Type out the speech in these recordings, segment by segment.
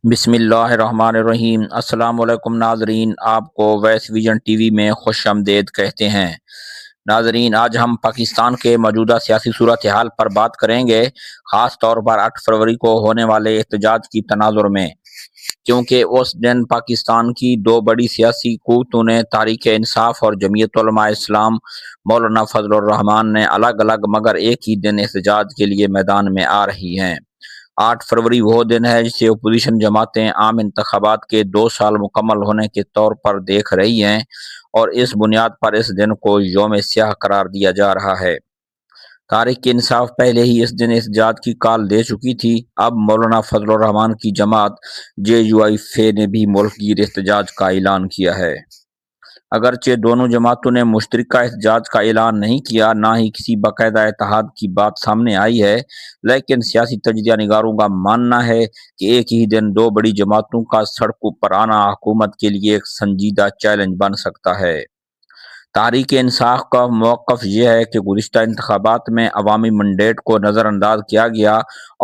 بسم اللہ الرحمن الرحیم۔ السلام علیکم ناظرین، آپ کو ویس ویژن ٹی وی میں خوش آمدید کہتے ہیں۔ ناظرین، آج ہم پاکستان کے موجودہ سیاسی صورتحال پر بات کریں گے، خاص طور پر 8 فروری کو ہونے والے احتجاج کی تناظر میں، کیونکہ اس دن پاکستان کی دو بڑی سیاسی قوتوں نے تحریک انصاف اور جمعیت علماء اسلام مولانا فضل الرحمان نے الگ الگ مگر ایک ہی دن احتجاج کے لیے میدان میں آ رہی ہیں۔ 8 فروری وہ دن ہے جسے اپوزیشن جماعتیں عام انتخابات کے 2 سال مکمل ہونے کے طور پر دیکھ رہی ہیں، اور اس بنیاد پر اس دن کو یوم سیاہ قرار دیا جا رہا ہے۔ تحریک انصاف پہلے ہی اس دن احتجاج کی کال دے چکی تھی۔ اب مولانا فضل الرحمان کی جماعت JUI نے بھی ملک گیر احتجاج کا اعلان کیا ہے۔ اگرچہ دونوں جماعتوں نے مشترکہ احتجاج کا اعلان نہیں کیا، نہ ہی کسی باقاعدہ اتحاد کی بات سامنے آئی ہے، لیکن سیاسی تجزیہ نگاروں کا ماننا ہے کہ ایک ہی دن دو بڑی جماعتوں کا سڑکوں پر آنا حکومت کے لیے ایک سنجیدہ چیلنج بن سکتا ہے۔ تحریک انصاف کا موقف یہ ہے کہ گزشتہ انتخابات میں عوامی مینڈیٹ کو نظر انداز کیا گیا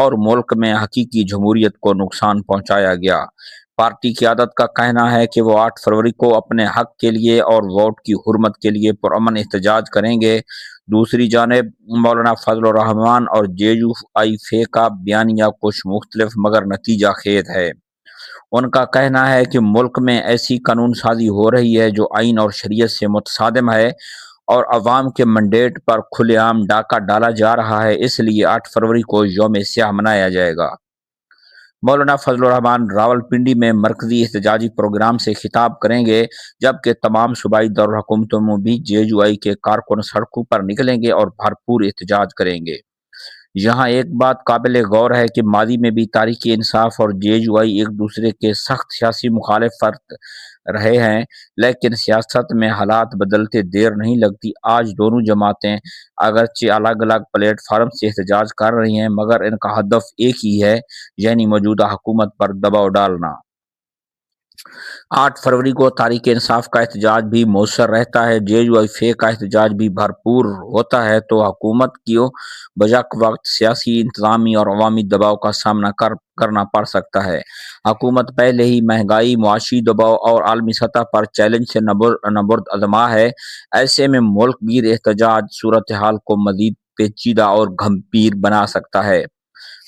اور ملک میں حقیقی جمہوریت کو نقصان پہنچایا گیا۔ پارٹی قیادت کا کہنا ہے کہ وہ 8 فروری کو اپنے حق کے لیے اور ووٹ کی حرمت کے لیے پرامن احتجاج کریں گے۔ دوسری جانب مولانا فضل الرحمان اور JUI کا بیانیہ کچھ مختلف مگر نتیجہ خیز ہے۔ ان کا کہنا ہے کہ ملک میں ایسی قانون سازی ہو رہی ہے جو آئین اور شریعت سے متصادم ہے، اور عوام کے مینڈیٹ پر کھلے عام ڈاکہ ڈالا جا رہا ہے، اس لیے 8 فروری کو یوم سیاہ منایا جائے گا۔ مولانا فضل الرحمان راولپنڈی میں مرکزی احتجاجی پروگرام سے خطاب کریں گے، جبکہ تمام صوبائی دارالحکومتوں میں بھی JUI کے کارکن سڑکوں پر نکلیں گے اور بھرپور احتجاج کریں گے۔ یہاں ایک بات قابل غور ہے کہ ماضی میں بھی تحریک انصاف اور JUI ایک دوسرے کے سخت سیاسی مخالفت رہے ہیں، لیکن سیاست میں حالات بدلتے دیر نہیں لگتی۔ آج دونوں جماعتیں اگرچہ الگ الگ پلیٹ فارم سے احتجاج کر رہی ہیں، مگر ان کا ہدف ایک ہی ہے، یعنی موجودہ حکومت پر دباؤ ڈالنا۔ 8 فروری کو تحریک انصاف کا احتجاج بھی مؤثر رہتا ہے، JUI کا احتجاج بھی بھرپور ہوتا ہے، تو حکومت کو بجک وقت سیاسی، انتظامی اور عوامی دباؤ کا سامنا کرنا پڑ سکتا ہے۔ حکومت پہلے ہی مہنگائی، معاشی دباؤ اور عالمی سطح پر چیلنج سے نبرد آزما ہے۔ ایسے میں ملک گیر احتجاج صورتحال کو مزید پیچیدہ اور گھمیر بنا سکتا ہے،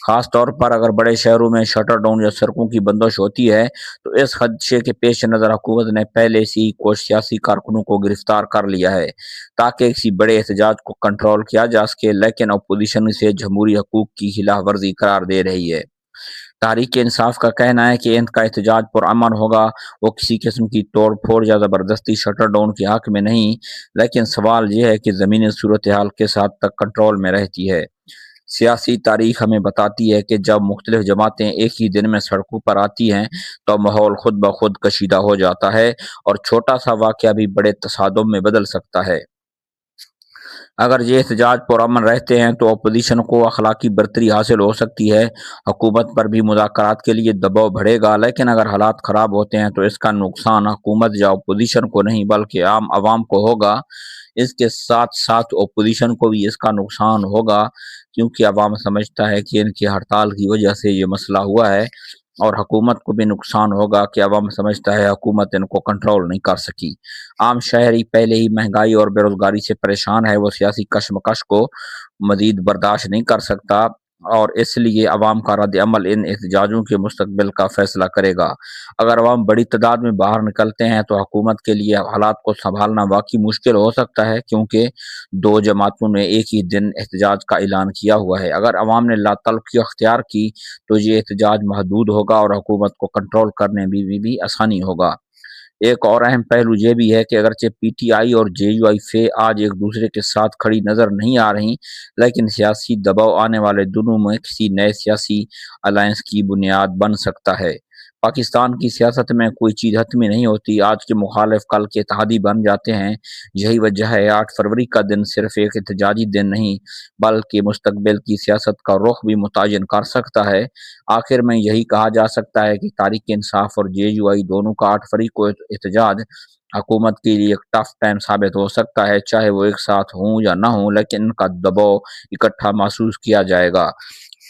خاص طور پر اگر بڑے شہروں میں شٹر ڈاؤن یا سڑکوں کی بندش ہوتی ہے۔ تو اس خدشے کے پیش نظر حکومت نے پہلے سے ہی کچھ سیاسی کارکنوں کو گرفتار کر لیا ہے تاکہ کسی بڑے احتجاج کو کنٹرول کیا جا سکے، لیکن اپوزیشن اسے جمہوری حقوق کی خلاف ورزی قرار دے رہی ہے۔ تحریک انصاف کا کہنا ہے کہ ان کا احتجاج پرامن ہوگا، وہ کسی قسم کی توڑ پھوڑ یا زبردستی شٹر ڈاؤن کے حق میں نہیں، لیکن سوال یہ ہے کہ زمینی صورتحال کس حد تک کنٹرول میں رہتی ہے۔ سیاسی تاریخ ہمیں بتاتی ہے کہ جب مختلف جماعتیں ایک ہی دن میں سڑکوں پر آتی ہیں تو ماحول خود بخود کشیدہ ہو جاتا ہے، اور چھوٹا سا واقعہ بھی بڑے تصادم میں بدل سکتا ہے۔ اگر یہ احتجاج پرامن رہتے ہیں تو اپوزیشن کو اخلاقی برتری حاصل ہو سکتی ہے، حکومت پر بھی مذاکرات کے لیے دباؤ بڑھے گا، لیکن اگر حالات خراب ہوتے ہیں تو اس کا نقصان حکومت یا اپوزیشن کو نہیں بلکہ عام عوام کو ہوگا۔ اس کے ساتھ ساتھ اپوزیشن کو بھی اس کا نقصان ہوگا، کیونکہ عوام سمجھتا ہے کہ ان کی ہڑتال کی وجہ سے یہ مسئلہ ہوا ہے، اور حکومت کو بھی نقصان ہوگا کہ عوام سمجھتا ہے حکومت ان کو کنٹرول نہیں کر سکی۔ عام شہری پہلے ہی مہنگائی اور بے روزگاری سے پریشان ہے، وہ سیاسی کشمکش کو مزید برداشت نہیں کر سکتا، اور اس لیے عوام کا رد عمل ان احتجاجوں کے مستقبل کا فیصلہ کرے گا۔ اگر عوام بڑی تعداد میں باہر نکلتے ہیں تو حکومت کے لیے حالات کو سنبھالنا واقعی مشکل ہو سکتا ہے، کیونکہ دو جماعتوں نے ایک ہی دن احتجاج کا اعلان کیا ہوا ہے۔ اگر عوام نے لا تعلقی اختیار کی تو یہ احتجاج محدود ہوگا اور حکومت کو کنٹرول کرنے میں بھی آسانی ہوگا۔ ایک اور اہم پہلو یہ بھی ہے کہ اگرچہ PTI اور JUI آج ایک دوسرے کے ساتھ کھڑی نظر نہیں آ رہی، لیکن سیاسی دباؤ آنے والے دنوں میں کسی نئے سیاسی الائنس کی بنیاد بن سکتا ہے۔ پاکستان کی سیاست میں کوئی چیز حتمی نہیں ہوتی، آج کے مخالف کل کے اتحادی بن جاتے ہیں۔ یہی وجہ ہے 8 فروری کا دن صرف ایک احتجاجی دن نہیں بلکہ مستقبل کی سیاست کا رخ بھی متعین کر سکتا ہے۔ آخر میں یہی کہا جا سکتا ہے کہ تحریک انصاف اور JUI دونوں کا 8 فروری کو احتجاج حکومت کے لیے ایک ٹف ٹائم ثابت ہو سکتا ہے، چاہے وہ ایک ساتھ ہوں یا نہ ہوں، لیکن ان کا دباؤ اکٹھا محسوس کیا جائے گا۔